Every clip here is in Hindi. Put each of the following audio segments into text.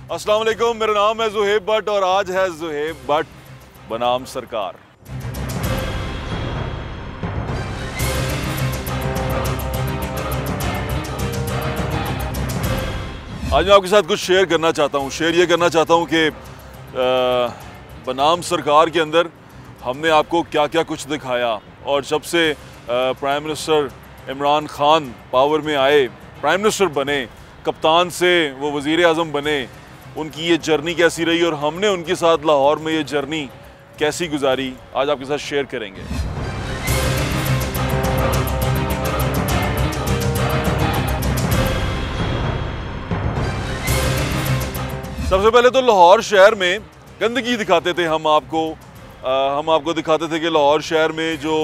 अस्सलाम वालेकुम, मेरा नाम है ज़ुहैब भट्ट और आज है ज़ुहैब भट्ट बनाम सरकार। आज मैं आपके साथ कुछ शेयर करना चाहता हूँ। शेयर ये करना चाहता हूँ कि बनाम सरकार के अंदर हमने आपको क्या क्या कुछ दिखाया और जब से prime minister Imran Khan power में आए, प्राइम मिनिस्टर बने, कप्तान से वो वज़ीर आज़म बने, उनकी ये जर्नी कैसी रही और हमने उनके साथ लाहौर में ये जर्नी कैसी गुजारी, आज आपके साथ शेयर करेंगे। सबसे पहले तो लाहौर शहर में गंदगी दिखाते थे हम आपको दिखाते थे कि लाहौर शहर में जो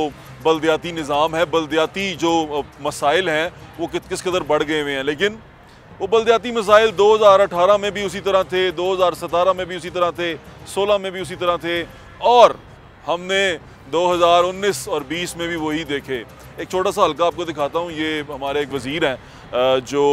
बल्दियाती निज़ाम है, बल्दियाती जो मसाइल हैं वो किस कदर बढ़ गए हुए हैं। लेकिन वो बल्दियाती मसाइल 2018 में भी उसी तरह थे, 2017 में भी उसी तरह थे, 16 में भी उसी तरह थे और हमने 2019 और 20 में भी वही देखे। एक छोटा सा हल्का आपको दिखाता हूँ। ये हमारे एक वज़ीर हैं जो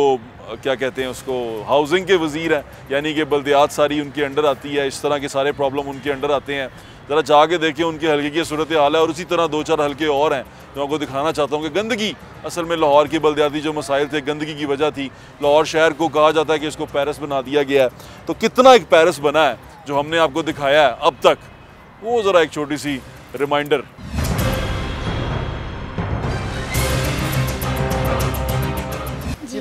क्या कहते हैं उसको, हाउसिंग के वज़ीर हैं, यानी कि बल्दियात सारी उनके अंडर आती है, इस तरह के सारे प्रॉब्लम उनके अंडर आते हैं। ज़रा जाके देखें उनके हल्के की सूरत हाल है और उसी तरह 2-4 हल्के और हैं जो आपको दिखाना चाहता हूँ कि गंदगी असल में लाहौर की बल्दियाती जो मसाइल थे गंदगी की वजह थी। लाहौर शहर को कहा जाता है कि इसको पेरिस बना दिया गया है, तो कितना एक पेरिस बना है जो हमने आपको दिखाया है अब तक, वो ज़रा एक छोटी सी रिमाइंडर।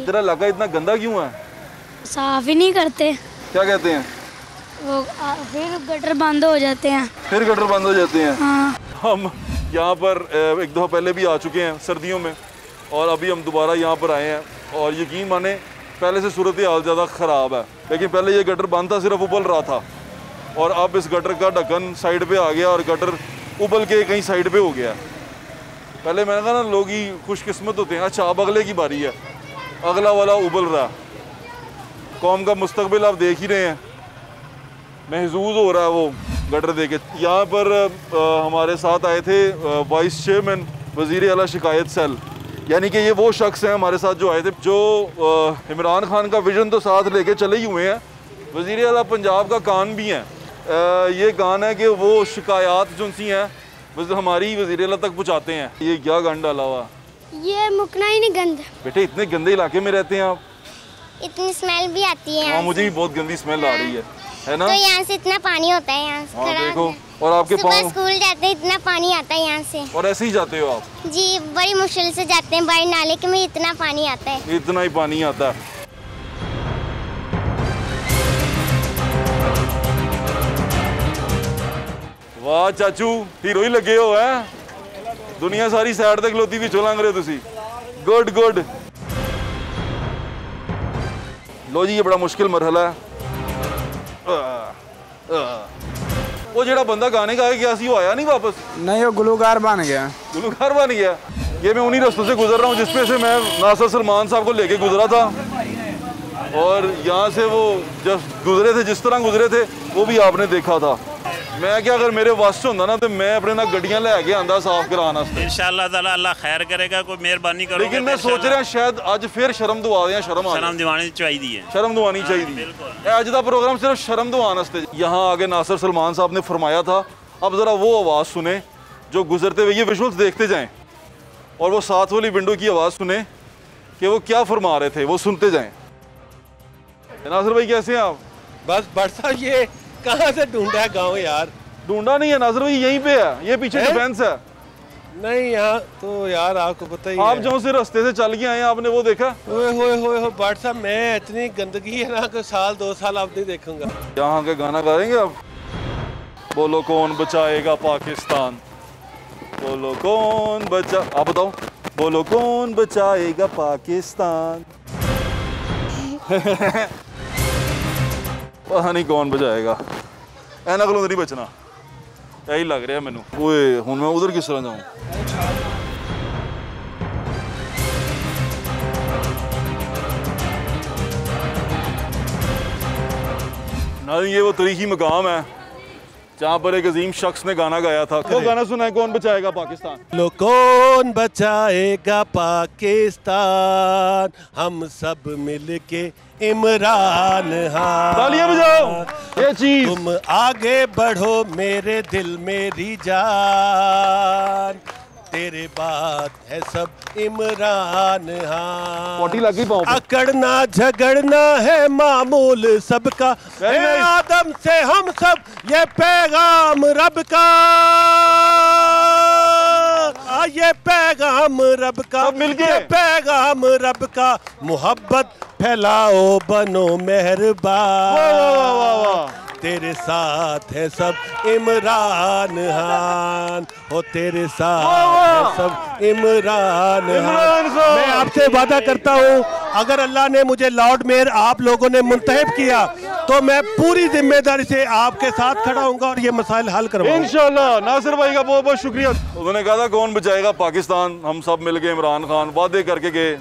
तेरा इलाका इतना गंदा क्यों है? साफ ही नहीं करते। क्या कहते हैं? वो फिर गटर बंद हो जाते हैं। फिर गटर बंद हो जाते हैं। हाँ। हम यहाँ पर एक दफ़ा पहले भी आ चुके हैं सर्दियों में और अभी हम दोबारा यहाँ पर आए हैं और यकीन माने पहले से सूरत हाल ज़्यादा ख़राब है। लेकिन पहले ये गटर बंद था, सिर्फ उबल रहा था और अब इस गटर का ढक्कन साइड पे आ गया और गटर उबल के कहीं साइड पे हो गया। पहले मैंने कहा ना लोग ही खुशकिस्मत होते हैं। अच्छा, अब अगले की बारी है, अगला वाला उबल रहा। कौम का मुस्तकबिल आप देख ही रहे हैं, महजूज हो रहा है वो गटर देखे। यहाँ पर हमारे साथ आए थे वाइस चेयरमैन वज़ीर आला शिकायत सेल, यानी कि ये वो शख्स हैं हमारे साथ जो आए थे जो इमरान खान का विजन तो साथ लेके चले ही हुए हैं, वज़ीर आला पंजाब का कान भी हैं। ये कान है कि वो शिकायत जो सी हैं हमारी वज़ीर आला तक पहुँचाते हैं। ये क्या गंद डाला हुआ? ये मुकना ही नहीं गंद। बेटे इतने गंदे इलाके में रहते हैं आप? इतनी स्मेल भी आती है। हाँ, मुझे भी बहुत गंदी स्मेल आ रही है ना? तो यहाँ से इतना पानी होता है, यहाँ से हाँ, देखो। और आपके सुबह स्कूल जाते हैं इतना पानी आता है यहाँ से। और ऐसे ही जाते हो आप? जी, बड़ी मुश्किल से जाते हैं, बाहर नाले के में इतना पानी आता है। इतना ही पानी आता है। वाह चाचू, हीरो ही लगे हो है। दुनिया सारी साइड तक खलोती भी चोलांग रहे तुसी। Good good. लो जी, ये बड़ा मुश्किल मरहला है। वो जेड़ा बंदा गाने गाया गया सी वो आया नहीं वापस? नहीं, वो गुलूकार बन गया। गुलूकार बन गया। ये मैं उन्हीं रास्तों से गुजर रहा हूँ जिसपे से मैं नासिर सलमान साहब को लेके गुजरा था और यहाँ से वो जब गुजरे थे, जिस तरह गुजरे थे वो भी आपने देखा था। मैं क्या, अगर मेरे वास्ते होंदा ना तो मैं अपने ना गड्डियां लेके आंदा साफ कराना। इंशाअल्लाह ताला अल्लाह खैर करेगा, कोई मेहरबानी करोगे। लेकिन मैं सोच रहा शायद आज फिर शर्म दुआ दें। शर्म दिवानी चाहिए, शर्म दुआनी चाहिए। आज का प्रोग्राम सिर्फ शर्म दुआन वास्ते। यहाँ आगे नासिर सलमान साहब ने फरमाया था, अब ज़रा वो आवाज़ सुने जो गुजरते हुए, ये विजुअल्स देखते जाएं और वो साथ वाली विंडो की आवाज़ सुने कि वो क्या फरमा रहे थे, वो सुनते जाएं। नासिर भाई कैसे हैं आप? बस भट्ट साहब, ये कहाँ से ढूंढा है गाँव यार? ढूंढा नहीं है नासिर भाई, यहीं पे है, ये पीछे डिफेंस है। नहीं, यहाँ तो यार आपको पता ही आप है। जो से रास्ते से चल के आए हैं, आपने वो देखा? ओए होए होए हो भट्ट साहब, मैं इतनी गंदगी है ना कि साल 2 साल अब नहीं देखूंगा। यहाँ के गाना गाएंगे आप? बोलो कौन बचाएगा पाकिस्तान, बोलो कौन बचा, आप बताओ, बोलो कौन बचाएगा पाकिस्तान। पता नहीं कौन बचाएगा, ऐना को नहीं बचना, यही लग रहा है मैनू। ओए हुण मैं उधर किस तरह जाऊँ? ना ये वो तारीखी मकाम है जहाँ पर एक अजीम शख्स ने गाना गाया था। वो गाना सुना है, कौन बचाएगा पाकिस्तान? लो कौन बचाएगा पाकिस्तान, हम सब मिलके इमरान खान। तालियां बजाओ। ये चीज तुम आगे बढ़ो मेरे दिल मेरी जान, तेरे बाद है सब इमरान खान। पोटी लगी पाँव पे। अकड़ना झगड़ना है मामूल सबका, Very nice. आदम से हम सब ये पैगाम रब का, ये पैगाम रब का, सब मिलके। ये पैगाम रब का, मोहब्बत फैलाओ बनो मेहरबान, वाह वाह वाह वाह वाह। तेरे साथ है सब इमरान खान, हो तेरे साथ है सब इमरान इमरान खान। खान। मैं आपसे वादा करता हूँ, अगर अल्लाह ने मुझे लॉर्ड मेयर आप लोगों ने मुंतखब किया तो मैं पूरी जिम्मेदारी से आपके साथ खड़ा हूँगा और ये मसाइल हल करवाऊंगा इंशाल्लाह। नासिर भाई का बहुत बहुत शुक्रिया। उन्होंने कहा था कौन बचाएगा पाकिस्तान, हम सब मिलके इमरान खान, वादे करके गए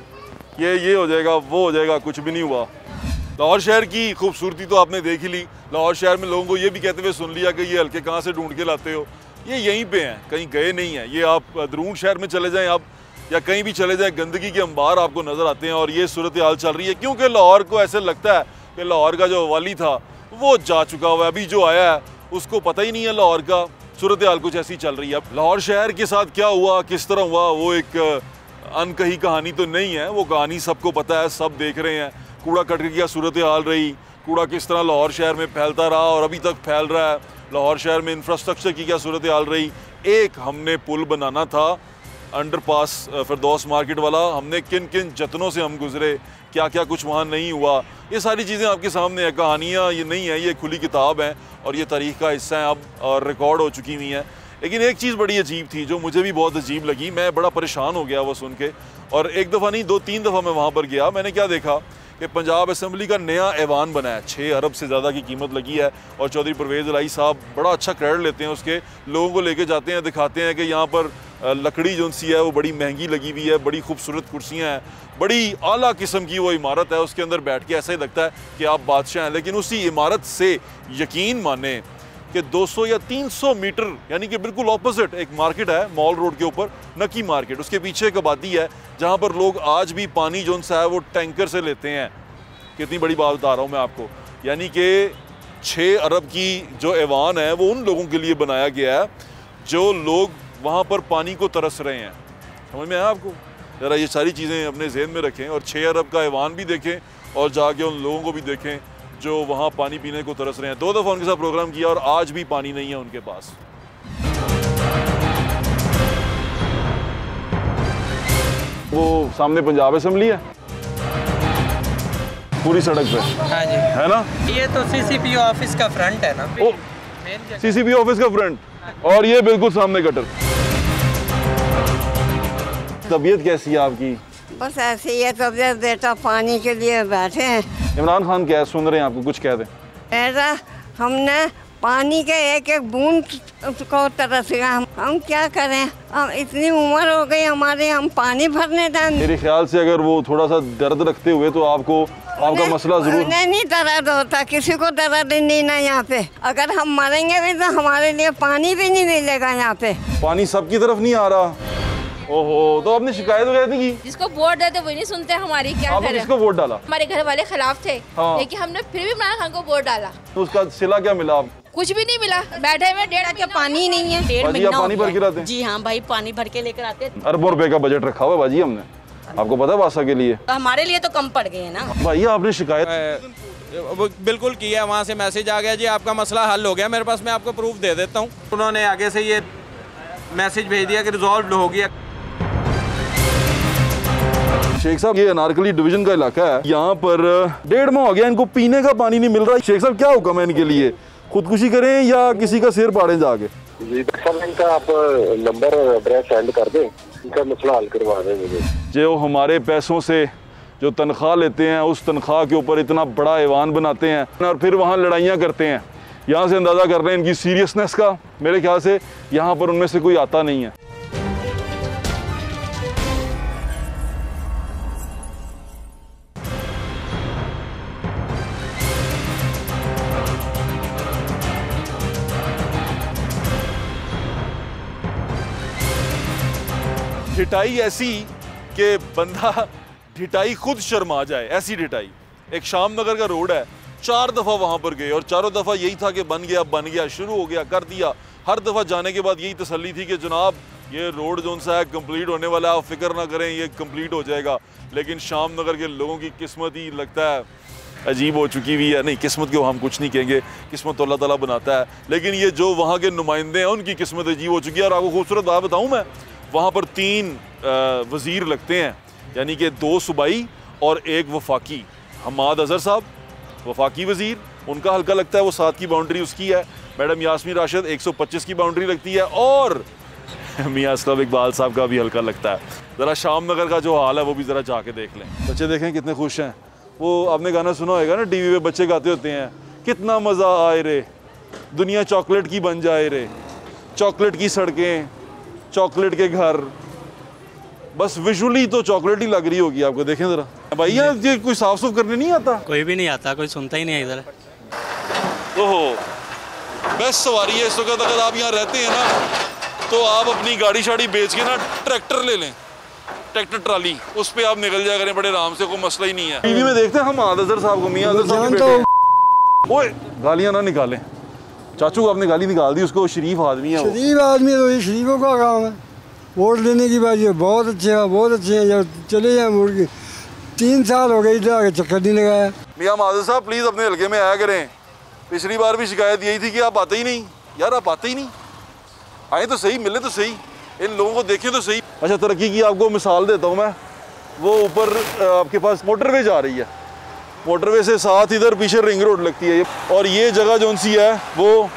ये हो जाएगा वो हो जाएगा, कुछ भी नहीं हुआ। लाहौर शहर की खूबसूरती तो आपने देख ही ली। लाहौर शहर में लोगों को ये भी कहते हुए सुन लिया कि ये हल्के कहाँ से ढूंढ के लाते हो, ये यहीं पे हैं, कहीं गए नहीं हैं। ये आप दरून शहर में चले जाएं आप या कहीं भी चले जाएं, गंदगी के अंबार आपको नज़र आते हैं। और ये सूरत हाल चल रही है क्योंकि लाहौर को ऐसे लगता है कि लाहौर का जो वाली था वो जा चुका हुआ है, अभी जो आया है उसको पता ही नहीं है लाहौर का। सूरत हाल कुछ ऐसी चल रही है। लाहौर शहर के साथ क्या हुआ, किस तरह हुआ, वो एक अनकही कहानी तो नहीं है, वो कहानी सबको पता है, सब देख रहे हैं। कूड़ा कचरे की सूरत हाल रही, कूड़ा किस तरह लाहौर शहर में फैलता रहा और अभी तक फैल रहा है। लाहौर शहर में इंफ्रास्ट्रक्चर की क्या सूरत हाल रही। एक हमने पुल बनाना था अंडरपास फिरदौस मार्केट वाला, हमने किन किन जतनों से हम गुजरे, क्या क्या कुछ वहाँ नहीं हुआ, ये सारी चीज़ें आपके सामने है। कहानियाँ ये नहीं है, ये खुली किताब है और ये तारीख़ का हिस्सा है, अब रिकॉर्ड हो चुकी हुई हैं। लेकिन एक चीज़ बड़ी अजीब थी जो मुझे भी बहुत अजीब लगी, मैं बड़ा परेशान हो गया वो सुन के। और एक दफ़ा नहीं 2-3 दफ़ा मैं वहाँ पर गया, मैंने क्या देखा कि पंजाब असम्बली का नया ऐवान बना है, 6 अरब से ज़्यादा की कीमत लगी है और चौधरी परवेज़ इलाही साहब बड़ा अच्छा क्रेडिट लेते हैं उसके। लोगों को लेके जाते हैं, दिखाते हैं कि यहाँ पर लकड़ी जो सी है वो बड़ी महंगी लगी हुई है, बड़ी खूबसूरत कुर्सियाँ हैं, बड़ी आला किस्म की वो इमारत है, उसके अंदर बैठ के ऐसा ही लगता है कि आप बादशाह हैं। लेकिन उसी इमारत से यकीन माने कि 200 या 300 मीटर यानी कि बिल्कुल ऑपोजिट एक मार्केट है मॉल रोड के ऊपर, नकी मार्केट, उसके पीछे एक आबादी है जहाँ पर लोग आज भी पानी जो सा है वो टैंकर से लेते हैं। कितनी बड़ी बात बता रहा हूँ मैं आपको, यानी कि 6 अरब की जो ऐवान है वो उन लोगों के लिए बनाया गया है जो लोग वहाँ पर पानी को तरस रहे हैं। समझ में आया आपको? ज़रा ये सारी चीज़ें अपने जहन में रखें और 6 अरब का ऐवान भी देखें और जाके उन लोगों को भी देखें जो वहाँ पानी पीने को तरस रहे हैं। 2 दफ़ा उनके साथ प्रोग्राम किया और आज भी पानी नहीं है उनके पास। वो सामने पंजाब असेंबली है पूरी सड़क पे, हाँ जी, है ना? ये तो सीसीपी ऑफिस का फ्रंट है ना। ओ, सीसीपी ऑफिस का फ्रंट और ये बिल्कुल सामने गटर। तबीयत कैसी है आपकी? बस ऐसे ही है तबीयत बेटा, पानी के लिए बैठे हैं। इमरान खान क्या सुन रहे हैं आपको, कुछ कह दें। ऐसा हमने पानी के एक एक बूंद को तरस गया, हम क्या करें, हम इतनी उम्र हो गई हमारे, हम पानी भरने जाए। मेरे ख्याल से अगर वो थोड़ा सा दर्द रखते हुए तो आपको आपका मसला जरूर। नहीं दर्द होता, किसी को दर्द नहीं ना यहाँ पे। अगर हम मरेंगे भी तो हमारे लिए पानी भी नहीं मिलेगा यहाँ पे। पानी सबकी तरफ नहीं आ रहा। ओहो, तो आपने शिकायत वगैरह नहीं की? जिसको वोट देते वही नहीं सुनते हमारी, क्या आपने किसको वोट डाला? हमारे घर वाले खिलाफ थे, हाँ। लेकिन हमने फिर भी इमरान खान को वोट डाला। तो उसका सिला क्या मिला आपको? कुछ भी नहीं मिला, बैठे हुए 1.5 के पानी नहीं है, 1.5 महीना पानी भर के लाते हैं? जी हाँ भाई, पानी भर के लेकर आते हैं। अरबों रुपए का बजट रखा हुआ है बाजी हमने, आपको पता है वासा के लिए। तो हमारे लिए तो कम पड़ गए हैं ना भाई। आपने शिकायत बिल्कुल किया, वहाँ से मैसेज आ गया जी आपका मसला हल हो गया मेरे पास, मैं आपको प्रूफ दे देता हूँ। उन्होंने आगे से ये मैसेज भेज दिया कि रिजॉल्व हो गया। शेख साहब, ये अनारकली डिवीजन का इलाका है, यहाँ पर 1.5 माह हो गया इनको पीने का पानी नहीं मिल रहा। शेख साहब क्या हुक्म है इनके लिए, खुदकुशी करें या किसी का सिर पाड़े जाके? जी सर, इनका आप नंबर और एड्रेस सेंड कर दें, इनका मसला हल करवा दें मुझे। जो हमारे पैसों से जो तनख्वाह लेते हैं उस तनख्वाह के ऊपर इतना बड़ा ऐवान बनाते हैं और फिर वहाँ लड़ाइयाँ करते हैं। यहाँ से अंदाज़ा कर रहे हैं इनकी सीरियसनेस का। मेरे ख्याल से यहाँ पर उनमें से कोई आता नहीं है। ढिटाई ऐसी कि बंदा ढिटाई खुद शर्मा जाए, ऐसी ढिटाई। एक शाम नगर का रोड है, 4 दफ़ा वहाँ पर गए और चारों दफ़ा यही था कि बन गया, शुरू हो गया, कर दिया। हर दफ़ा जाने के बाद यही तसल्ली थी कि जनाब ये रोड जो सा है कंप्लीट होने वाला है, आप फिक्र ना करें, ये कंप्लीट हो जाएगा। लेकिन शाम नगर के लोगों की किस्मत ही लगता है अजीब हो चुकी हुई है। नहीं, किस्मत को हम कुछ नहीं कहेंगे, किस्मत तो अल्लाह ताला बनाता है, लेकिन ये जो वहाँ के नुमाइंदे हैं उनकी किस्मत अजीब हो चुकी है। और आपको खूबसूरत बात बताऊँ मैं, वहाँ पर 3 वज़ीर लगते हैं, यानी कि 2 सूबाई और 1 वफाकी। हमाद अज़हर साहब वफाकी वज़ीर, उनका हल्का लगता है, वो 7 की बाउंड्री उसकी है। मैडम यास्मीन राशिद 125 की बाउंड्री लगती है और मियाँ असलम इकबाल साहब का भी हल्का लगता है। ज़रा शाम नगर का जो हाल है वो भी ज़रा जाके देख लें। बच्चे देखें कितने खुश हैं। वो आपने गाना सुना होगा ना, टीवी पे बच्चे गाते होते हैं, कितना मज़ा आए रे, दुनिया चॉकलेट की बन जाए रे, चॉकलेट की सड़कें, चॉकलेट के घर, बस विजुअली तो चॉकलेट ही लग रही होगी आपको। देखें ज़रा भाई, ये कोई साफ सुफ करने नहीं आता? कोई भी नहीं आता, कोई सुनता ही नहीं है इधर। ओहो, बेस्ट सवारी है इस वक्त। अगर आप यहाँ रहते हैं ना तो आप अपनी गाड़ी शाड़ी बेच के ना ट्रैक्टर ले लें, ट्रैक्टर ट्राली, उस पर आप निकल जाया करें बड़े आराम से, कोई मसला ही नहीं है। टीवी में देखते हैं हम अज़हर साहब को, मियां अज़हर साहब के बेटे। ओए गालियाँ ना निकालें चाचू, आपने गाली निकाल दी उसको, शरीफ आदमी है। शरीफ आदमी तो ये शरीफों का काम है, वोट देने की बात। ये बहुत अच्छे हैं, बहुत अच्छे हैं, जब चले जाए वोट की। 3 साल हो गए इधर आगे चक्कर नहीं लगाया। मियां माज़हर साहब प्लीज़ अपने हल्के में आया करें। पिछली बार भी शिकायत यही थी कि आप आते ही नहीं। यार आप आते ही नहीं, आए तो सही, मिले तो सही, इन लोगों को देखें तो सही। अच्छा, तरक्की की आपको मिसाल देता हूँ मैं। वो ऊपर आपके पास मोटरवे जा रही है, मोटरवे से साथ इधर पीछे रिंग रोड लगती है, और ये जगह जो सी है वो,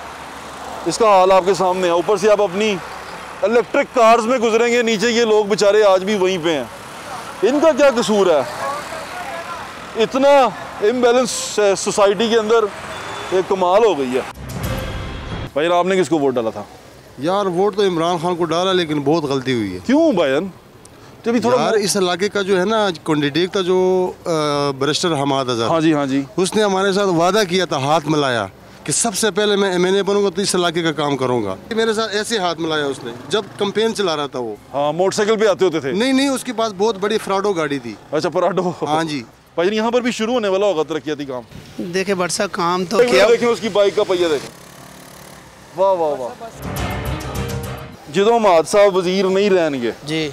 इसका हाल आपके सामने है। ऊपर से आप अपनी इलेक्ट्रिक कार्स में गुजरेंगे, नीचे ये लोग बेचारे आज भी वहीं पे हैं। इनका क्या कसूर है? इतना इम्बैलेंस सोसाइटी के अंदर एक कमाल हो गई है। भाई आपने किसको वोट डाला था? यार वोट तो इमरान खान को डाला, लेकिन बहुत गलती हुई है। क्यों भाईजान? जब थोड़ा यार इस इलाके का जो है ना कैंडिडेट था, जो बैरिस्टर हमाद अज़हर, हाँ जी हाँ जी, उसने हमारे साथ वादा किया था, हाथ मिलाया कि सबसे पहले मैं MNA बनूंगा तो इस इलाके का काम करूंगा। मेरे साथ ऐसे हाथ मिलाया उसने जब कैंपेन चला रहा था वो। हाँ, मोटरसाइकिल पे आते होते थे? नहीं, उसके पास बहुत बड़ी फ्राडो गाड़ी थी। अच्छा, पराडो। हाँ जी भाई, यहाँ पर भी शुरू होने वाला होगा तरक्याती काम। देखे बट सा काम तो क्या, देखें उसकी बाइक का पहिया देखें, वाह वाह वाह। जो हमाद साहब वजीर नहीं रहने जी,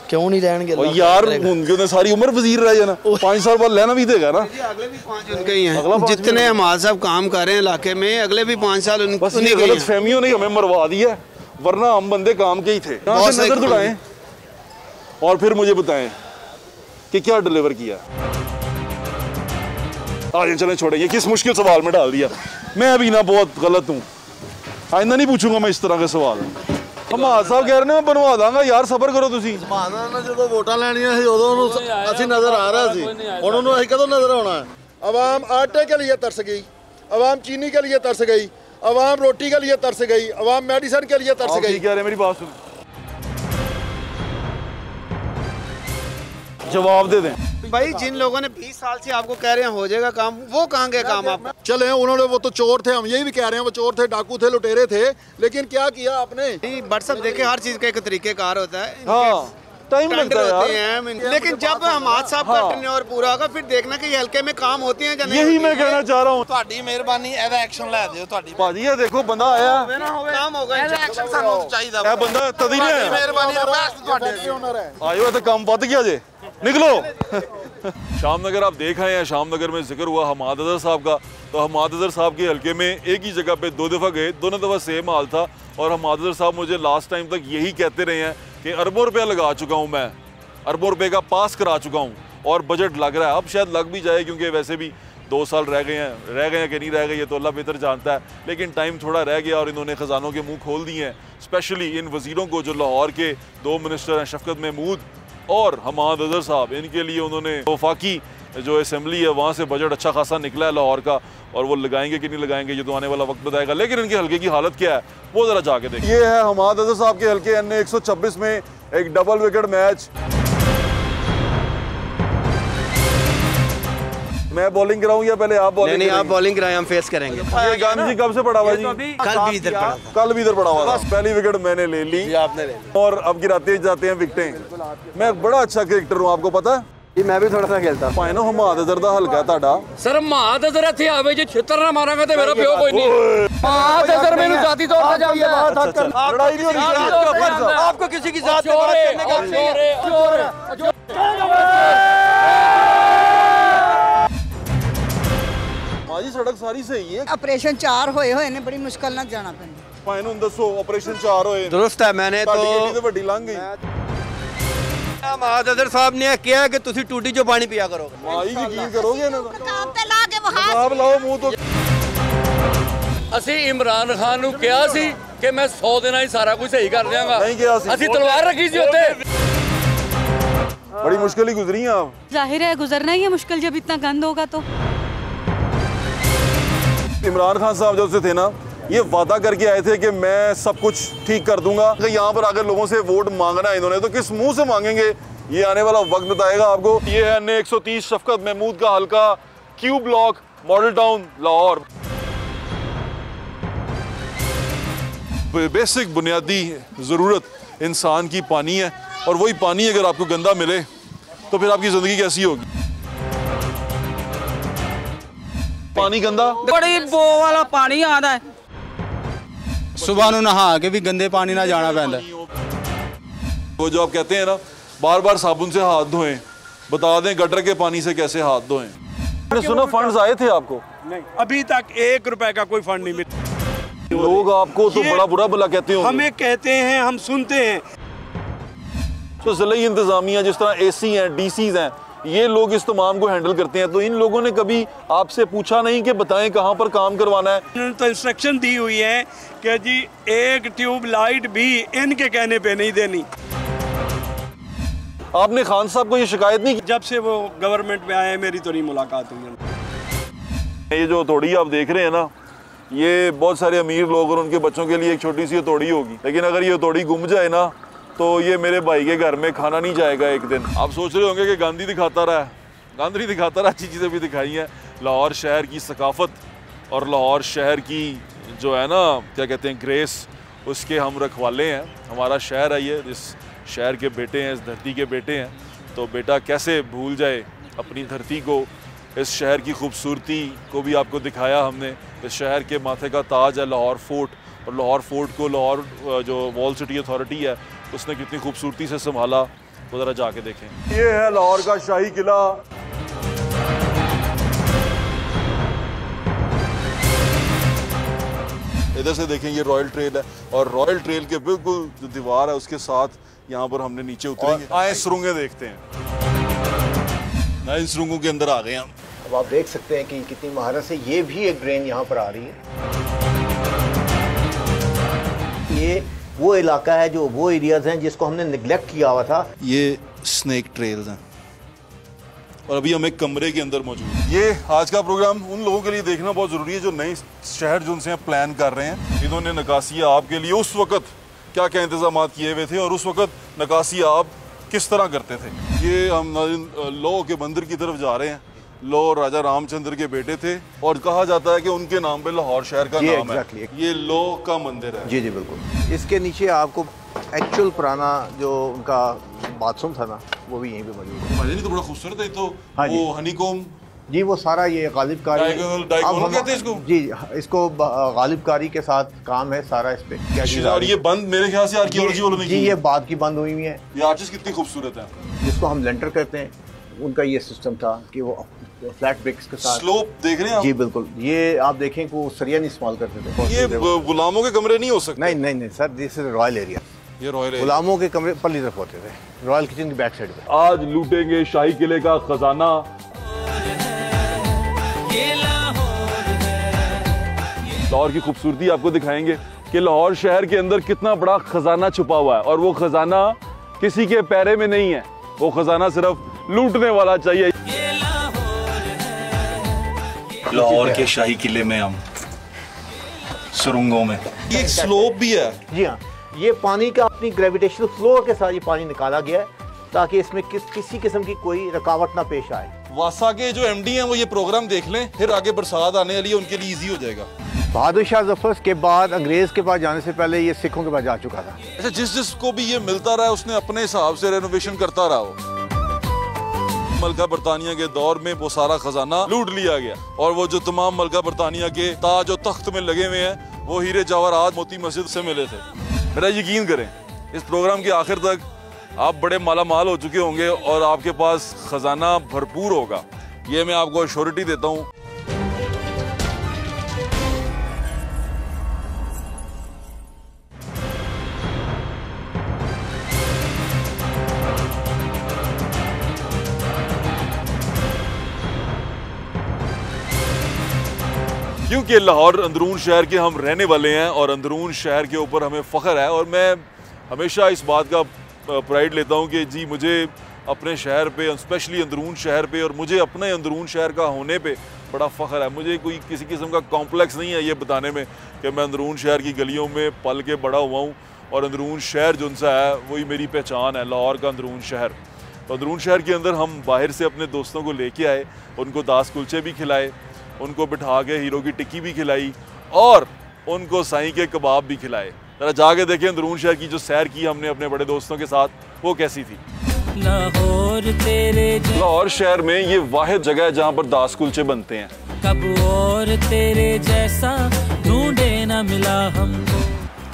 क्यों नहीं रहने? और यार उनके सारी उम्र वजीर रह जाना, 5 साल बाद लेना भी देगा ना। अगले भी 5 उनके ही हैं, जितने हमाद साहब काम कर रहे हैं इलाके में, अगले भी 5 साल उन्हीं के। गलत फहमियों ने हमें मरवा दिया, वरना हम बंदे काम के ही थे। यहाँ से नजर दौड़ाएं और फिर मुझे बताएं कि क्या डिलीवर किया। आज चलें छोड़ेंगे, किस मुश्किल सवाल में डाल दिया। मैं अभी ना बहुत गलत हूँ, आइंदा नहीं पूछूंगा मैं इस तरह के सवाल। हमाद साहब कह रहे हैं मैं बनवा दांगा, यार सबर करो तुसी। जो वोटा लेनिया सी उदों असीं नजर आ रहा सी, हुण उन्होंने असीं कदों नजर आना है? अवाम आटे के लिए तरस गई, अवाम चीनी के लिए तरस गई, अवाम रोटी के लिए तरस गई, अवाम मेडिसिन के लिए तरस गई। कह रहे मेरी बात सुन, जवाब दे दें भाई। जिन लोगों ने 20 साल से आपको कह रहे हैं हो जाएगा काम, वो कहाँ गए काम? आप चले उन्होंने, वो तो चोर थे, हम यही भी कह रहे हैं, वो चोर थे, डाकू थे, लुटेरे थे, लेकिन क्या किया आपने? बट सब देखे, हर चीज का एक तरीकेकार होता है। हाँ, टाइम लगता है यार। लेकिन जब हमाद साहब का टेन्योर पूरा होगा, फिर देखना कि हल्के में काम होते हैं। यही मैं कहना चाह रहा हूँ। ਤੁਹਾਡੀ ਮਿਹਰਬਾਨੀ, ਇਹਦਾ ਐਕਸ਼ਨ ਲੈ ਦਿਓ ਤੁਹਾਡੀ। ਭਾਜੀ ਇਹ ਦੇਖੋ ਬੰਦਾ ਆਇਆ, काम होगा, ਇਹਦਾ ਐਕਸ਼ਨ ਸਾਨੂੰ ਚਾਹੀਦਾ। ਇਹ ਬੰਦਾ ਤਦੀ ਨਹੀਂ ਆਇਆ। ਮਿਹਰਬਾਨੀ ਰਿਕਵੈਸਟ ਤੁਹਾਡੇ। आयो तो काम बद गया जे, निकलो। शाम नगर आप देख आए हैं, शाम नगर में जिक्र हुआ हमाद अज़हर साहब का, तो हमाद अज़हर साहब के हल्के में एक ही जगह पे 2 दफ़ा गए, दोनों दफ़ा सेम हाल था। और हमाद अज़हर साहब मुझे लास्ट टाइम तक यही कहते रहे हैं कि अरबों रुपया लगा चुका हूँ मैं, अरबों रुपये का पास करा चुका हूँ और बजट लग रहा है। अब शायद लग भी जाए, क्योंकि वैसे भी 2 साल रह गए हैं कि नहीं रह गए ये तो अल्लाह बेहतर जानता है, लेकिन टाइम थोड़ा रह गया और इन्होंने ख़जानों के मुंह खोल दिए हैं। स्पेशली इन वज़ीरों को जो लाहौर के 2 मिनिस्टर हैं, शफकत महमूद और हमाद अज़हर साहब, इनके लिए उन्होंने वफाकी जो असेंबली है वहाँ से बजट अच्छा खासा निकला है लाहौर का, और वो लगाएंगे कि नहीं लगाएंगे ये तो आने वाला वक्त बताएगा। लेकिन इनके हल्के की हालत क्या है वो ज़रा जाके देखिए। ये है हमाद अज़हर साहब के हल्के NA 126 में एक डबल विकेट मैच। मैं बॉलिंग कराऊं या पहले आप बॉलिंग? नहीं, आप बॉलिंग कराएं, हम फेस करेंगे। ये गांधी जी कब से पड़ा हुआ जी? कल भी इधर पड़ा था। कल भी इधर पड़ा हुआ था। पहली विकेट मैंने ले ली, आपने ले ली, और अब गिराते जाते हैं विकेटें। मैं बड़ा अच्छा क्रिकेटर हूँ, आपको पता है? मैं भी थोड़ा सा खेलता। पाइनो हमाद अजर दा हल्का ਤੁਹਾਡਾ। सर महाद अजर ਇੱਥੇ ਆਵੇ ਜੇ ਛਿੱਤਰ ਨਾ ਮਾਰਾਂਗਾ ਤੇ ਮੇਰਾ ਪਿਓ ਕੋਈ ਨਹੀਂ। महाद अजर ਮੈਨੂੰ जाती तौर पे जानता है। लड़ाई नहीं होनी, आपको किसी की जात पे बात करने का नहीं। मां जी सड़क सारी सही है। ऑपरेशन 4 होए ने, बड़ी मुश्किल ਨਾਲ ਜਾਣਾ ਪੈਂਦਾ। पाइनो दसो ऑपरेशन 4 होए। दुरुस्त है, मैंने तो ਵੱਡੀ ਲੰਘ ਗਈ। महाद अजर साहब ने किया कि तुसी टूटी जो पानी पिया करोगे। मां जी यकीन करोगे ना? काम ते ला के वहां आप लाओ मुंह तो। ਅਸੀਂ ਇਮਰਾਨ ਖਾਨ ਨੂੰ ਕਿਹਾ ਸੀ ਕਿ ਮੈਂ 100 ਦਿਨਾਂ ਹੀ ਸਾਰਾ ਕੁਝ ਸਹੀ ਕਰ ਦਿਆਂਗਾ। नहीं किया सी। ਅਸੀਂ ਤਲਵਾਰ ਰੱਖੀ ਸੀ ਉੱਤੇ। बड़ी मुश्किल ही गुजरी हैं आप। जाहिर है गुजरना ही है मुश्किल जब इतना गंद होगा तो। इमरान खान साहब जब से थे ना, ये वादा करके आए थे कि मैं सब कुछ ठीक कर दूंगा। यहाँ पर आकर लोगों से वोट मांगना है इन्होंने, तो किस मुंह से मांगेंगे ये आने वाला वक्त बताएगा आपको। ये है अन्य 130 शफकत महमूद का हल्का, Q block, model town, Lahore. Basic बुनियादी ज़रूरत इंसान की पानी है, और वही पानी अगर आपको गंदा मिले तो फिर आपकी ज़िंदगी कैसी होगी? पानी गंदा, बड़ी बो वाला पानी आता है। सुबह ਨੂੰ ਨਹਾ ਕੇ ਵੀ गंदे पानी ना जाना पैंदा। वो जो आप कहते हैं ना बार बार साबुन से हाथ धोएं, बता दें गटर के पानी से कैसे हाथ धोएं। मैंने सुना फंड्स आए थे आपको? नहीं, अभी तक 1 रुपए का कोई फंड नहीं मिला। लोग आपको तो बड़ा बुरा भला कहते हो। हमें कहते हैं, हम सुनते हैं। तो ज़िले इंतज़ामिया जिस तरह AC हैं, DCs हैं, ये लोग इस तमाम को हैंडल करते हैं, तो इन लोगों ने कभी आपसे पूछा नहीं कि बताएं कहाँ पर काम करवाना है? उन्होंने तो इंस्ट्रक्शन दी हुई है कि जी 1 ट्यूब लाइट भी इनके कहने पे नहीं देनी। आपने खान साहब को ये शिकायत नहीं की? जब से वो गवर्नमेंट में आए मेरी तो नहीं मुलाकात हुई। ये जो हथौड़ी आप देख रहे हैं ना, ये बहुत सारे अमीर लोग और उनके बच्चों के लिए एक छोटी सी हथौड़ी होगी, लेकिन अगर ये हथौड़ी गुम जाए ना तो ये मेरे भाई के घर में खाना नहीं जाएगा एक दिन। आप सोच रहे होंगे कि गांधी दिखाता रहा है, गांधी दिखाता रहा, अच्छी चीज़ें भी दिखाई हैं। लाहौर शहर की सकाफत और लाहौर शहर की जो है ना, क्या कहते हैं, ग्रेस, उसके हम रखवाले हैं। हमारा शहर है ये, इस शहर के बेटे हैं, इस धरती के बेटे हैं, तो बेटा कैसे भूल जाए अपनी धरती को। इस शहर की खूबसूरती को भी आपको दिखाया हमने। इस शहर के माथे का ताज है लाहौर फोर्ट, और लाहौर फोर्ट को लाहौर जो वॉल सिटी अथॉरिटी है उसने कितनी खूबसूरती से संभाला, वो ज़रा जाके देखें। ये है लाहौर का शाही किला। इधर से देखें, ये रॉयल ट्रेल है, और रॉयल ट्रेल के बिल्कुल जो दीवार है उसके साथ यहाँ पर हमने नीचे उतरेंगे। आए सुरंगें देखते हैं। नए सुरंगों के अंदर आ गए हम। अब आप देख सकते हैं कि कितनी महारत से ये भी एक ड्रेन यहाँ पर आ रही है। ये वो इलाका है, जो वो एरियाज हैं जिसको हमने निगलेक्ट किया हुआ था। ये स्नेक ट्रेल्स हैं, और अभी हम एक कमरे के अंदर मौजूद हैं। ये आज का प्रोग्राम उन लोगों के लिए देखना बहुत ज़रूरी है जो नए शहर जो उनसे प्लान कर रहे हैं। इन्होंने नकासी आब के लिए उस वक़्त क्या क्या इंतजाम किए हुए थे, और उस वक़्त नकासी आब किस तरह करते थे। ये हम लौ के मंदिर की तरफ जा रहे हैं। लौ राजा रामचंद्र के बेटे थे, और कहा जाता है कि उनके नाम पे लाहौर शहर का नाम है। ये लौ का मंदिर है। जी जी बिल्कुल। इसके नीचे आपको एक्चुअल पुराना जो उनका बाथरूम था ना, वो भी यहीं पे मौजूद है। तो बड़ा खूबसूरत है। तो वो हनीकॉम जी, वो सारा ये गालिबकारी कहते हैं इसको। जी, इसको गालिबकारी के साथ काम है सारा इस पे। और ये बंद मेरे ख्याल से आर्कियोलॉजी वालों ने की। ये बाद की बंद हुई है। ये आर्चेस कितनी खूबसूरत है। जिसको हम लेंटर कहते हैं, उनका ये सिस्टम था कि वो फ्लैट ब्रिक्स के साथ स्लोप देख रहे हैं आप? जी बिल्कुल। ये आप देखें कि वो सरिया नहीं इस्तेमाल करते थे। ये गुलामों के कमरे नहीं हो सकते? नहीं नहीं नहीं sir, this is royal area. ये रॉयल एरिया। गुलामों के कमरे पल्ली तरफ होते थे, रॉयल किचन की बैक साइड पे। आज लूटेंगे शाही किले का खजाना। लाहौर की खूबसूरती आपको दिखाएंगे कि लाहौर शहर के अंदर कितना बड़ा खजाना छुपा हुआ है, और वो खजाना किसी के पैरे में नहीं है, वो खजाना सिर्फ लूटने वाला चाहिए। लाहौर के शाही किले में हम सुरंगों में एक स्लोप भी है। जी हाँ, ये पानी का अपनी ग्रेविटेशनल फ्लो के साथ ये पानी निकाला गया है ताकि इसमें किसी किस्म की कोई रुकावट ना पेश आए। वासा के जो एमडी हैं वो ये प्रोग्राम देख लें, फिर आगे बरसात आने वाली है, उनके लिए इजी हो जाएगा। बहादुर शाह जफर के बाद अंग्रेज के पास जाने से पहले ये सिखों के पास जा चुका था। अच्छा, जिसको भी ये मिलता रहा उसने अपने हिसाब से रेनोवेशन करता रहा हो। मलका बरतानिया के दौर में वो सारा खजाना लूट लिया गया और वो जो तमाम मलका बरतानिया के ताज और तख्त में लगे हुए हैं वो हीरे जवाहरात मोती मस्जिद से मिले थे। मेरा यकीन करें इस प्रोग्राम के आखिर तक आप बड़े मालामाल हो चुके होंगे और आपके पास खजाना भरपूर होगा, ये मैं आपको श्योरिटी देता हूँ। क्योंकि लाहौर अंदरून शहर के हम रहने वाले हैं और अंदरून शहर के ऊपर हमें फ़ख्र है और मैं हमेशा इस बात का प्राइड लेता हूं कि जी मुझे अपने शहर पे, स्पेशली अंदरून शहर पे और मुझे अपने अंदरून शहर का होने पे बड़ा फ़ख्र है। मुझे कोई किसी किस्म का कॉम्प्लेक्स नहीं है ये बताने में कि मैं अंदरून शहर की गलियों में पल के बड़ा हुआ हूँ और अंदरून शहर जो सा है वही मेरी पहचान है, लाहौर का अंदरून शहर। तो अंदरून शहर के अंदर हम बाहर से अपने दोस्तों को लेके आए, उनको दास कुलचे भी खिलाए, उनको बिठा के हीरो की टिक्की भी खिलाई और उनको साईं के कबाब भी खिलाए। जरा जाके देखें अंदरून शहर की जो सैर की हमने अपने बड़े दोस्तों के साथ वो कैसी थी। लाहौर शहर में ये वाहिद जगह है जहाँ पर दास कुलचे बनते हैं। कब और तेरे जैसा ढूंढे ना मिला हमको।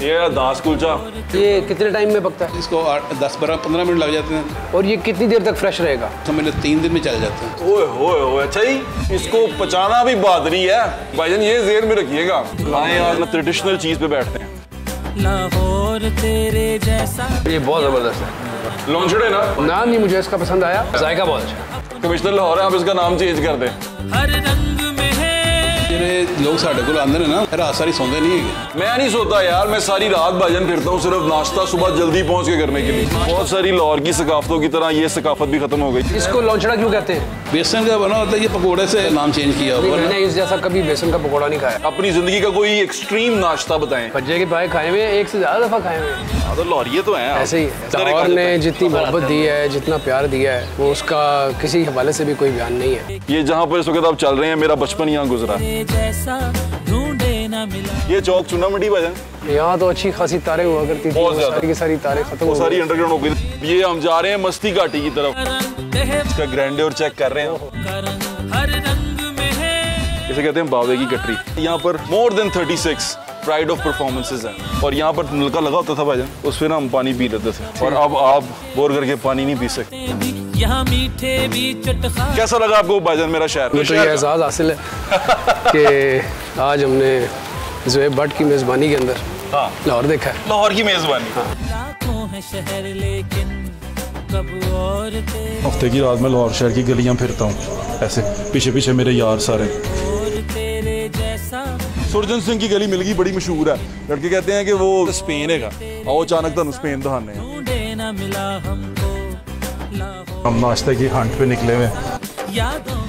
ये दास कुलचा ये कितने टाइम में पकता है? इसको 10-15 मिनट लग जाते हैं। और ये कितनी देर तक फ्रेश रहेगा? समझ लो 3 दिन में चल जाते हैं। ओए होए होए, अच्छा ही इसको पचाना भी बहादुरी है भाईजान, ये ज़हन में रखिएगा। आए आज ना ट्रेडिशनल चीज़ पे बैठते हैं। लाहौर तेरे जैसा। ये बहुत ज़बरदस्त है। लॉन्चडे ना? नाम नहीं मुझे इसका पसंद आया, जायका बहुत अच्छा। कमिश्नर लाहौर है, आप इसका नाम चेंज कर दें। हर रंग में है। लोग साढ़े को आंदे ने ना रात सारी सोते नहीं है। मैं नहीं सोता यार, मैं सारी रात भाईजान फिरता हूँ सिर्फ नाश्ता सुबह जल्दी पहुँच के करने के लिए। बहुत सारी लाहौर की सकाफतों की तरह ये सकाफत भी खत्म हो गई। इसको लौंचड़ा क्यों कहते हैं? बेसन का बना होता है, ये पकौड़े से नाम चेंज किया हुआ। मैंने इस जैसा कभी बेसन का पकौड़ा नहीं खाया। अपनी जिंदगी का कोई एक्सट्रीम नाश्ता बताएं। भज्जे के पाए खाए हुए, एक से ज्यादा दफा खाए हुए। तो लाहौरिये तो हैं ऐसे ही। लाहौर ने जितनी मोहब्बत दी है, जितना प्यार दिया है, वो उसका किसी हवाले से भी कोई बयान नहीं है। ये जहाँ पर इस वक्त आप चल रहे हैं, मेरा बचपन यहाँ गुजरा। ये चौक चुना मंडी भाईजान, यहाँ तो अच्छी खासी तारें हुआ करती थी, सारी की सारी तारें खत्म हो सारी अंडरग्राउंड हो गई। ये हम जा रहे हैं मस्ती घाटी की तरफ, इसका ग्रैंडियर चेक कर रहे हैं। इसे कहते हैं बावे की गटरी। यहाँ पर more than 36 pride of performances हैं और यहाँ पर नलका लगा होता था भाईजान, उसमें ना हम पानी पी लेते थे और अब आप बोर करके पानी नहीं पी सकते। यहाँ मीठे भी चटखा। कैसा लगा आपको भाईजान मेरा शहर? मुझे तो ये एहसास हासिल है कि आज हमने ज़ुहैब भट्ट की मेज़बानी के अंदर लाहौर देखा है। लाहौर की मेज़बानी। हफ्ते की रात में लाहौर शहर की गलियां फिरता हूँ, ऐसे पीछे पीछे मेरे यार सारे। सुरजन सिंह की गली मिल गई, बड़ी मशहूर है। लड़के कहते हैं कि वो स्पेन है, आओ अचानक तुम स्पेन दिखाने हैं। हम नाश्ते की हंट पे निकले हुए।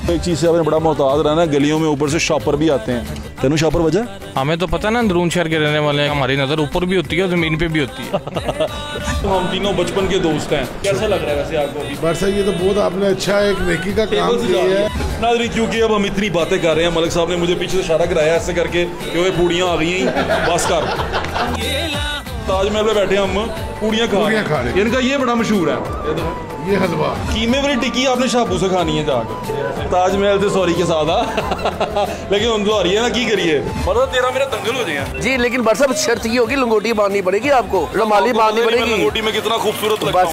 एक चीज से आपने बड़ा मोहताज रहना, गलियों में ऊपर से शॉपर भी आते हैं। तेनू शॉपर वजह? हमें तो पता ना अंदरून शहर के रहने वाले हैं, हमारी नजर ऊपर भी होती है, जमीन पे भी होती है। तो हम तीनों बचपन के दोस्त हैं। कैसा लग रहा है वैसे आपको? बरसा ये तो बहुत आपने अच्छा एक नेकी का काम किया है नाज़रीन। क्योंकि अब हम इतनी बातें कर रहे हैं, मलिक साहब ने मुझे पीछे से इशारा कराया ऐसे करके कि वो पूड़ियाँ आ गई हैं, बस कर। ताजमहल पे बैठे हम पूड़ियाँ खा रहे हैं। इनका ये बड़ा मशहूर है, ये हलवा कीमे वाली टिक्की आपने शाबू से खानी है जाकर। ताजमहल से सॉरी के साथ लेकिन हम तो ना की करिए, मतलब तेरा मेरा दंगल हो जाएगा जी। लेकिन बरसा शर्त ये होगी, लंगोटी बांधनी पड़ेगी आपको, रुमाली बांधनी पड़ेगी। लंगोटी में कितना खूबसूरत लगता है।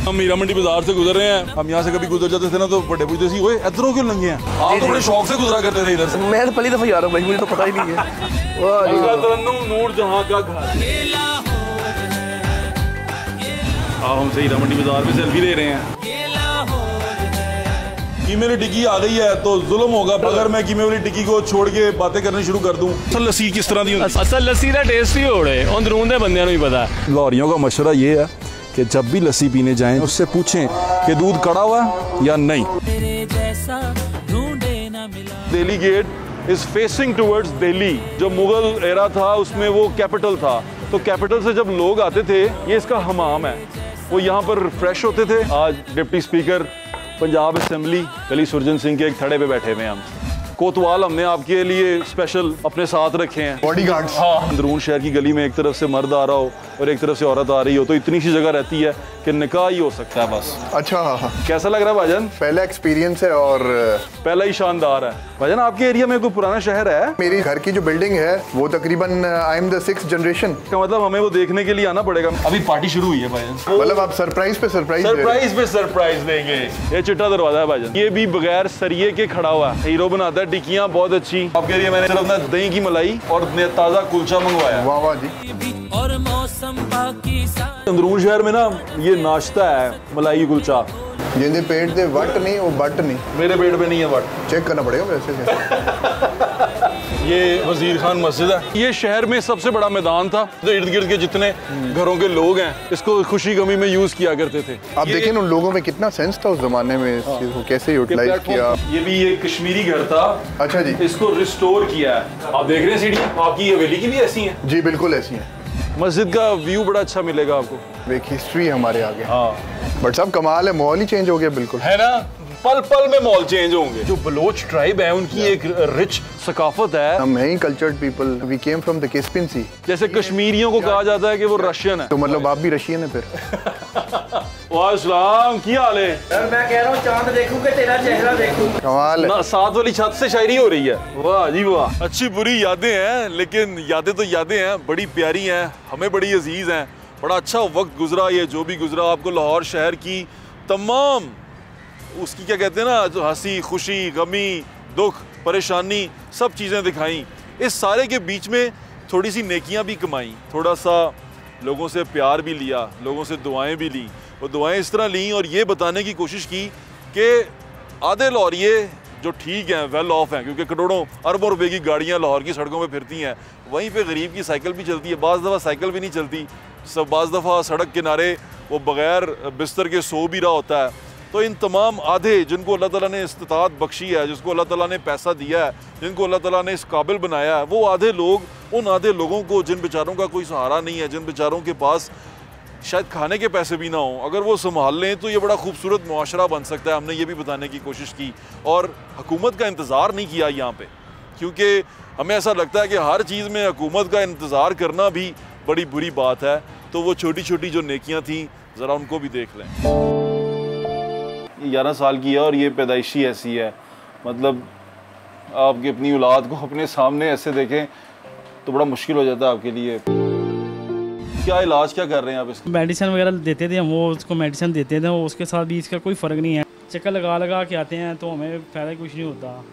हम मीरा मंडी बाजार से गुजर रहे हैं, हम यहाँ से कभी गुजर जाते थे ना तो बड़े पूछते सी, ओए इधरों क्यों लंगे हैं? आप तो बड़े शौक से गुजरा करते थे इधर से। मैं तो पहली दफा जा रहा हूँ भाई, मुझे तो पता ही नहीं है। नूर जहाँ का घर। आप हमसे हीरा मंडी बाजार में सेल्फी ले रहे हैं। कीमे वाली टिक्की आ गई है तो जुल्म होगा अगर मैं कीमे वाली टिक्की को छोड़ के बातें करनी शुरू कर दूं। असल लस्सी किस तरह दी होती है? असल लस्सी का टेस्ट ही होड़ा है, अंदरून दे बंदियां नहीं पता। लाहौरियों का मशवरा ये है कि जब भी लस्सी पीने जाएं उससे पूछें कि दूध कड़ा हुआ या नहीं। Delhi gate is facing towards Delhi. जो मुगल एरा था उसमें वो कैपिटल था, तो कैपिटल से जब लोग आते थे, ये इसका हमाम है, वो यहाँ पर रिफ्रेश होते थे। आज डिप्टी स्पीकर पंजाब असेंबली गली सुरजन सिंह के एक थड़े पे बैठे हुए हैं हम। कोतवाल हमने आपके लिए स्पेशल अपने साथ रखे हैं, बॉडीगार्ड्स। हाँ, अंदरून शहर की गली में एक तरफ से मर्द आ रहा हो और एक तरफ से औरत आ रही हो तो इतनी सी जगह रहती है कि निकाह ही हो सकता है बस। अच्छा, कैसा लग रहा है भाईजान? पहला एक्सपीरियंस है और पहला ही शानदार है। भाईजान आपके एरिया में कोई पुराना शहर है? मेरी घर की जो बिल्डिंग है वो तकरीबन I am the 6th generation का मतलब हमें वो देखने के लिए आना पड़ेगा। अभी पार्टी शुरू हुई है भाईजान, मतलब आप सरप्राइज पे सरप्राइज देंगे। ये चिट्टा दरवाजा है भाईजान, ये भी बगैर सरिये के खड़ा हुआ है। हीरो बनाता है टिक्कियां बहुत अच्छी। आपके एरिया मैंने सिर्फ ना दही की मलाई और ताजा कुलचा मंगवाया। वाह वाह जी। और मौसम बाकी अंदरून शहर में ना ये नाश्ता है मलाई कुलचा। जिंदे पेट दे वट नहीं वो बट नहीं, मेरे पेट पे नहीं है वट, चेक करना पड़ेगा वैसे। ये वजीर खान मस्जिद है। ये शहर में सबसे बड़ा मैदान था, जो इर्द गिर्द के जितने घरों के लोग हैं इसको खुशी गमी में यूज किया करते थे। आप देखें उन लोगों में कितना सेंस था उस जमाने में, इसको कैसे यूटिलाइज किया। ये भी एक कश्मीरी घर था। अच्छा जी, इसको रिस्टोर किया है। आप देख रहे हैं सीढ़ी, आपकी हवेली की भी ऐसी है? जी बिल्कुल ऐसी है। मस्जिद का व्यू बड़ा अच्छा मिलेगा आपको। एक हिस्ट्री हमारे आगे। हाँ बट साहब कमाल है, माहौल ही चेंज हो गया बिल्कुल, है ना? पल पल में माहौल चेंज होंगे। जो बलोच ट्राइब है उनकी एक रिच सकाफत है। हम हैं cultured people, we came from the Caspian Sea. जैसे कश्मीरियों को कहा जाता है कि वो रशियन है, तो मतलब आप भी रशियन है फिर। वालेकुम, क्या हाल है? सर मैं कह रहा हूँ चांद देखूं कि तेरा चेहरा देखूं। कमाल है। साथ वाली छत से शायरी हो रही है। वाह जी वाह। अच्छी बुरी यादें हैं, लेकिन यादें तो यादें हैं, बड़ी प्यारी हैं, हमें बड़ी अजीज हैं। बड़ा अच्छा वक्त गुजरा, ये जो भी गुजरा आपको लाहौर शहर की तमाम उसकी क्या कहते हैं ना, जो हंसी खुशी गमी दुख परेशानी सब चीज़ें दिखाई। इस सारे के बीच में थोड़ी सी नेकियां भी कमाई, थोड़ा सा लोगों से प्यार भी लिया, लोगों से दुआएं भी ली। वो दुआएं इस तरह ली और ये बताने की कोशिश की कि आधे लाहौरिये जो ठीक हैं, वेल ऑफ हैं, क्योंकि करोड़ों अरबों रुपए की गाड़ियाँ लाहौर की सड़कों में फिरती हैं, वहीं पे गरीब की साइकिल भी चलती है। बाज़ दफ़ा साइकिल भी नहीं चलती, सब बाज़ दफ़ा सड़क किनारे वो बग़ैर बिस्तर के सो भी रहा होता है। तो इन तमाम आधे जिनको अल्लाह ताला ने इस्तिताअत बख्शी है, जिसको अल्लाह ताला ने पैसा दिया है, जिनको अल्लाह ताला ने इस काबिल बनाया है, वो आधे लोग, उन आधे लोगों को जिन बेचारों का कोई सहारा नहीं है, जिन बेचारों के पास शायद खाने के पैसे भी ना हों, अगर वो संभाल लें तो ये बड़ा खूबसूरत मुआशरा बन सकता है। हमने ये भी बताने की कोशिश की और हुकूमत का इंतज़ार नहीं किया यहाँ पे, क्योंकि हमें ऐसा लगता है कि हर चीज़ में हुकूमत का इंतज़ार करना भी बड़ी बुरी बात है। तो वो छोटी छोटी जो नेकियां थी ज़रा उनको भी देख लें। 11 साल की है और ये पैदाइशी ऐसी है, मतलब आपकी अपनी औलाद को अपने सामने ऐसे देखें तो बड़ा मुश्किल हो जाता है आपके लिए। क्या इलाज क्या कर रहे हैं आप इसका? मेडिसिन वगैरह देते थे हम, वो उसको मेडिसिन देते थे, उसके साथ भी इसका कोई फ़र्क नहीं है। चक्कर लगा के आते हैं तो हमें फ़ायदा कुछ नहीं होता।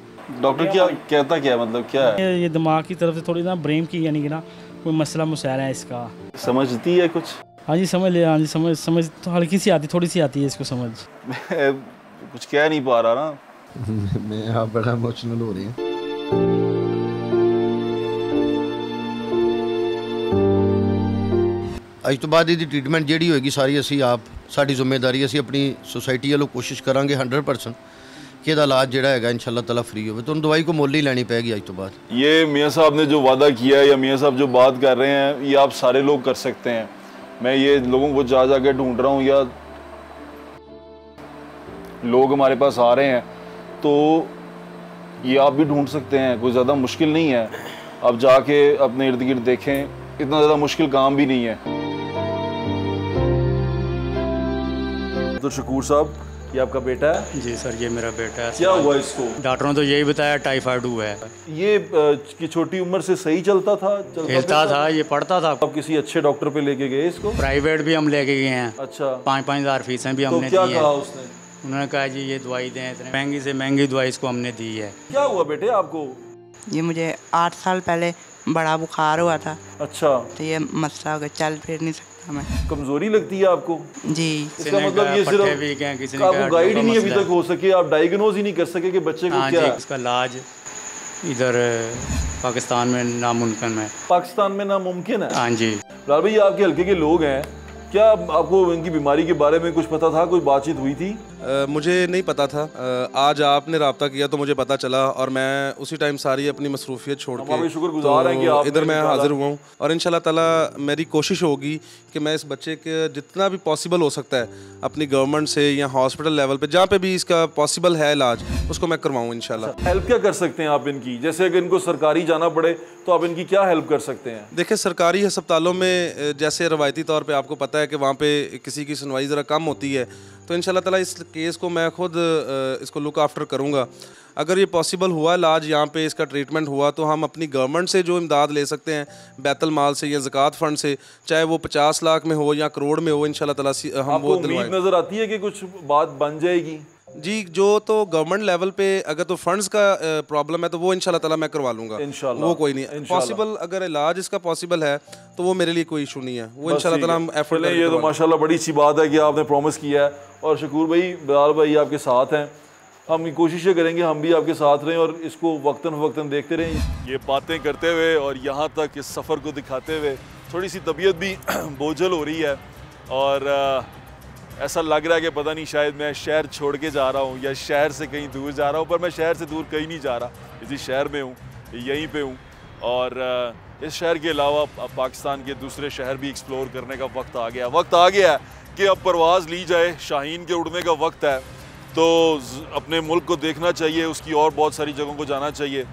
डॉक्टर क्या कहता, क्या मतलब क्या है? ये दिमाग की तरफ से थोड़ी ना ब्रेन की यानी कि ना कोई मसला मुसाइल है इसका। समझती है कुछ? हाँ जी समझ लिया, हाँ जी समझ तो हल्की सी आती, थोड़ी सी आती है इसको समझ। कुछ कह नहीं पा रहा ना मैं आप बड़ा इमोशनल हो रही हैं। ਅੱਜ ਤੋਂ ਬਾਅਦ ਇਹਦੀ ਟ੍ਰੀਟਮੈਂਟ ਜਿਹੜੀ ਹੋਏਗੀ ਸਾਰੀ ਅਸੀਂ ਆਪ ਸਾਡੀ ਜ਼ਿੰਮੇਵਾਰੀ, ਅਸੀਂ ਆਪਣੀ ਸੋਸਾਇਟੀ ਵੱਲੋਂ ਕੋਸ਼ਿਸ਼ ਕਰਾਂਗੇ 100% कि ਇਹਦਾ ਇਲਾਜ ਜਿਹੜਾ ਹੈਗਾ इंशाल्लाह ताला फ्री होवे। तो दवाई को मोल ही लेनी पड़ेगी आज तो बाद। ये मियाँ साहब ने जो वादा किया है या मियाँ साहब जो बात कर रहे हैं ये आप सारे लोग कर सकते हैं। मैं ये लोगों को जा के ढूंढ रहा हूँ या लोग हमारे पास आ रहे हैं तो ये आप भी ढूंढ सकते हैं, कोई ज़्यादा मुश्किल नहीं है। आप जाके अपने इर्द गिर्द देखें, इतना ज़्यादा मुश्किल काम भी नहीं है। तो शकूर साहब ये आपका बेटा है? जी सर ये मेरा बेटा है। क्या हुआ इसको? डॉक्टरों ने तो यही बताया टाइफाइड हुआ है। ये की छोटी उम्र से सही चलता था? खेलता था, ये पढ़ता था। अब किसी अच्छे डॉक्टर पे लेके गए इसको? प्राइवेट भी हम लेके गए हैं। अच्छा। 5-5 हज़ार फीसें भी हमने दी है। क्या कहा उसने? उन्होंने कहा जी ये दवाई दें, इतने महंगी से महंगी दवाई इसको हमने दी है। क्या हुआ बेटे आपको? ये मुझे 8 साल पहले बड़ा बुखार हुआ था। अच्छा। तो ये मसला हो गया, चल फिर नहीं सकता मैं। कमजोरी लगती है आपको? जी। इसका मतलब ये सिर्फ आपको गाइड ही नहीं अभी तक हो सके, आप डायग्नोज ही नहीं कर सके कि बच्चे को क्या है? इसका इलाज इधर पाकिस्तान में नामुमकिन है। पाकिस्तान में नामुमकिन है? हाँ जी। लाल भाई आपके हल्के के लोग हैं, क्या आपको इनकी बीमारी के बारे में कुछ पता था, कोई बातचीत हुई थी? मुझे नहीं पता था, आज आपने रब्ता किया तो मुझे पता चला और मैं उसी टाइम सारी अपनी मसरूफियत छोड़ के शुक्रगुजार हैं कि आपने इधर मैं हाज़िर हुआ हूँ। और इंशाल्लाह ताला मेरी कोशिश होगी कि मैं इस बच्चे के जितना भी पॉसिबल हो सकता है अपनी गवर्नमेंट से या हॉस्पिटल लेवल पे जहाँ पे भी इसका पॉसिबल है इलाज उसको मैं करवाऊँ इंशाल्लाह। हेल्प क्या कर सकते हैं आप इनकी, जैसे अगर इनको सरकारी जाना पड़े तो आप इनकी क्या हेल्प कर सकते हैं? देखिए सरकारी अस्पतालों में जैसे रवायती तौर पे आपको पता है कि वहाँ पे किसी की सुनवाई ज़रा कम होती है, तो इंशाल्लाह ताला इस केस को मैं खुद इसको लुक आफ्टर करूँगा। अगर ये पॉसिबल हुआ इलाज यहाँ पे इसका ट्रीटमेंट हुआ तो हम अपनी गवर्नमेंट से जो इमदाद ले सकते हैं बैतुल माल से या ज़कात फ़ंड से, चाहे वो 50 लाख में हो या करोड़ में हो, इंशाल्लाह ताला हम वो दिलवाएं। उम्मीद नज़र आती है कि कुछ बात बन जाएगी? जी, जो तो गवर्नमेंट लेवल पे अगर तो फंड्स का प्रॉब्लम है तो वो इंशाल्लाह ताला मैं करवा लूँगा, इंशाल्लाह वो कोई नहीं। पॉसिबल अगर इलाज इसका पॉसिबल है तो वो मेरे लिए कोई इशू नहीं है, वो इंशाल्लाह ताला हम एफर्ट लेंगे। ये तो माशाल्लाह बड़ी अच्छी बात है कि आपने प्रॉमिस किया है और शकूर भाई, बिलाल भाई आपके साथ हैं, हम कोशिशें करेंगे हम भी आपके साथ रहें और इसको वक्तन फ़वक्तन देखते रहें। ये बातें करते हुए और यहाँ तक इस सफ़र को दिखाते हुए थोड़ी सी तबीयत भी बोझल हो रही है और ऐसा लग रहा है कि पता नहीं शायद मैं शहर छोड़ के जा रहा हूँ या शहर से कहीं दूर जा रहा हूँ, पर मैं शहर से दूर कहीं नहीं जा रहा, इसी शहर में हूँ, यहीं पे हूँ। और इस शहर के अलावा पाकिस्तान के दूसरे शहर भी एक्सप्लोर करने का वक्त आ गया है कि अब परवाज़ ली जाए, शाहीन के उड़ने का वक्त है। तो अपने मुल्क को देखना चाहिए, उसकी और बहुत सारी जगहों को जाना चाहिए।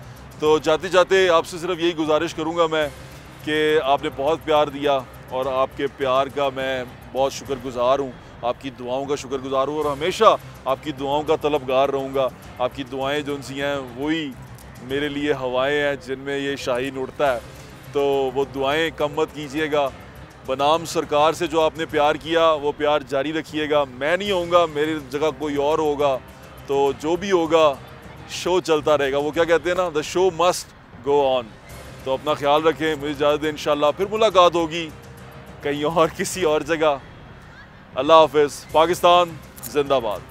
तो जाते जाते आपसे सिर्फ यही गुजारिश करूँगा मैं कि आपने बहुत प्यार दिया और आपके प्यार का मैं बहुत शुक्रगुजार हूँ, आपकी दुआओं का शुक्रगुजार हूँ और हमेशा आपकी दुआओं का तलबगार रहूँगा। आपकी दुआएं जो सी हैं वही मेरे लिए हवाएं हैं जिनमें ये शाहीन उड़ता है, तो वो दुआएं कम मत कीजिएगा। बनाम सरकार से जो आपने प्यार किया वो प्यार जारी रखिएगा। मैं नहीं होऊंगा, मेरी जगह कोई और होगा, तो जो भी होगा शो चलता रहेगा। वो क्या कहते हैं ना, the show must go on. तो अपना ख्याल रखें, मुझे इजाज़त दें, इंशाल्लाह फिर मुलाकात होगी कहीं और किसी और जगह। अल्लाह हाफ़िज़। पाकिस्तान जिंदाबाद।